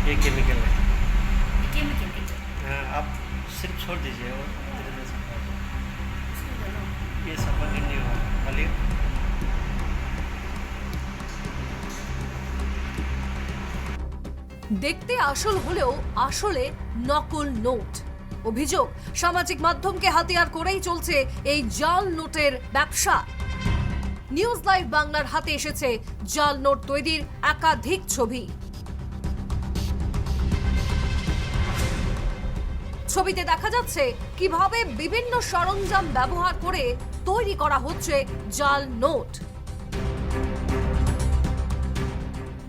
ये केमिकल है। केमिकल हाँ, आप सिर्फ छोड़ दीजिए और धीरे-धीरे सफा हो इसको डालो। ये सफा नहीं होगा खाली। দেখতে আসল হলেও আসলে নকল নোট। অভিযোগ সামাজিক মাধ্যমকে হাতিয়ার করেই চলছে এই জাল নোটের ব্যবসা। নিউজ লাইভ বাংলার হাতে এসেছে জাল নোট তৈরির একাধিক ছবি। ছবিতে দেখা যাচ্ছে কিভাবে বিভিন্ন সরঞ্জাম ব্যবহার করে তৈরি করা হচ্ছে জাল নোট।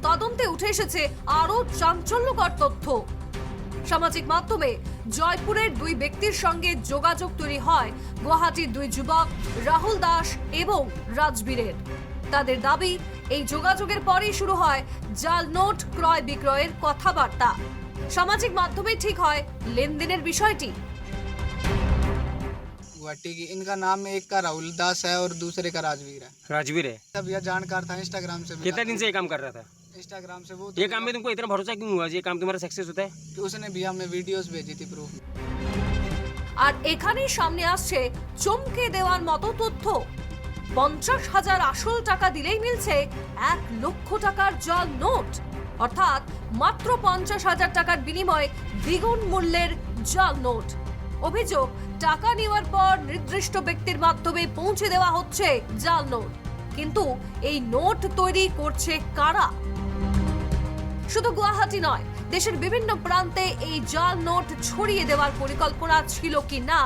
তদন্তে উঠে এসেছে আরো চাঞ্চল্যকর তথ্য। সামাজিক মাধ্যমে জয়পুরের দুই ব্যক্তির সঙ্গে যোগাযোগ তৈরি হয় গুয়াহাটির দুই যুবক রাহুল দাস এবং রাজবীরের। তাদের দাবি এই যোগাযোগের পরেই শুরু হয় জাল নোট ক্রয় বিক্রয়ের কথাবার্তা। সামাজিক মাধ্যমে ঠিক হয় লেনদেনের বিষয়টি। गुवाहाटी की इनका नाम एक का राहुल दास है और दूसरे का राजवीर है। राजवीर है। सब यह जानकार था इंस्टाग्राम से मिला कितने दिन से ये काम कर रहा था? इंस्टाग्राम से वो ये काम में तुमको इतना भरोसा क्यों हुआ? ये काम तुम्हारा सक्सेस होता है? कि उसने भी हमें वीडियोस भेजी थी प्रूफ। আর এখানেই সামনে আসছে চমকে দেওয়ার মতো তথ্য। 50,000 আসল টাকা দিলেই মিলছে 1 লক্ষ টাকার জাল নোট, অর্থাৎ মাত্র 50,000 টাকার বিনিময়ে দ্বিগুণ মূল্যের জাল নোট। অভিযোগ টাকা নেওয়ার পর নির্দিষ্ট ব্যক্তির মাধ্যমে পৌঁছে দেওয়া হচ্ছে জাল নোট। কিন্তু এই নোট তৈরি করছে কারা? শুধু গুয়াহাটি নয়, দেশের বিভিন্ন প্রান্তে এই জাল নোট ছড়িয়ে দেওয়ার পরিকল্পনা ছিল কি না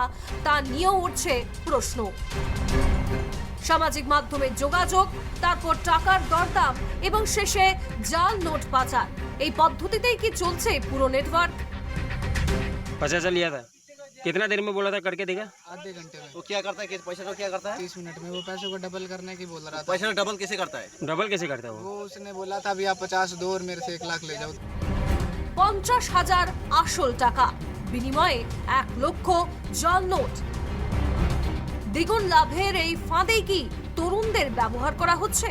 তা নিয়েও উঠছে প্রশ্ন। সামাজিক মাধ্যমে যোগাযোগ, তারপর টাকার দরদাম এবং শেষে জাল নোট পাচার, এই পদ্ধতিতেই কি চলছে পুরো নেটওয়ার্ক? 50,000 लिया था। कितना देर में बोला था करके देगा? आधे घंटे में वो क्या करता है? पैसा तो क्या करता है? 30 मिनट में वो पैसों को डबल करने की बोल रहा था। पैसा डबल कैसे करता है? डबल कैसे करता है वो? वो उसने बोला था अभी आप 50 दो और मेरे से 1 लाख ले जाओ। 50,000 আসল টাকা, বিনিময়ে 1 লক্ষ জাল নোট। দ্বিগুণ লাভের এই ফাঁদে কি তরুণদের ব্যবহার করা হচ্ছে?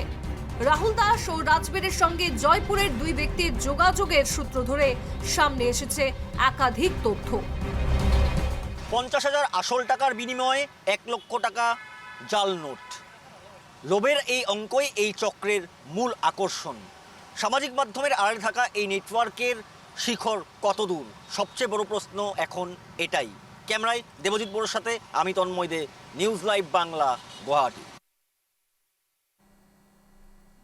রাহুল দাস ও রাজবীরের সঙ্গে জয়পুরের দুই ব্যক্তির যোগাযোগের সূত্র ধরে সামনে এসেছে একাধিক তথ্য। 50,000 আসল টাকার বিনিময়ে 1 লক্ষ টাকা জাল নোট। লোভের এই অঙ্কই এই চক্রের মূল আকর্ষণ। সামাজিক মাধ্যমের আড়ালে থাকা এই নেটওয়ার্কের শিখর কতদূর? সবচেয়ে বড় প্রশ্ন এখন এটাই। ক্যামেরায় দেবজিৎ বড়োর সাথে আমি তন্ময় দে, নিউজ লাইভ বাংলা, গুয়াহাটি।